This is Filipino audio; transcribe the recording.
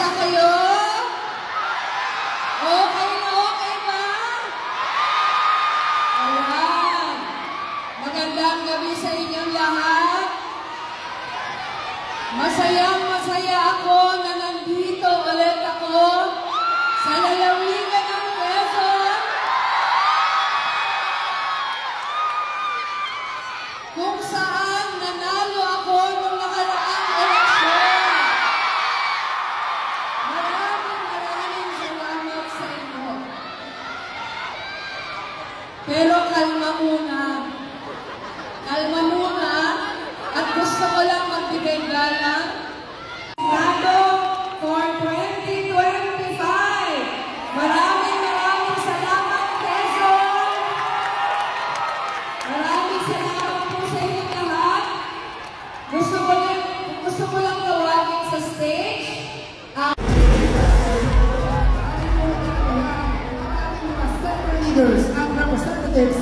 Kamusta kayo? Okay na okay ba? Ayan. Magandang gabi sa inyong lahat. Masaya ako na nandito ulit ako sa lalawigan ng Quezon, kung saan nanalo ako nung nakaraang eleksyon. Maraming salamat sa inyo. Pero kalma muna. Kalma muna. At gusto ko lang magbigay galang for 2025. Maraming salamat, Quezon. Maraming salamat po sa inyong lahat. Gusto ko lang tawagin sa stage leaders and representatives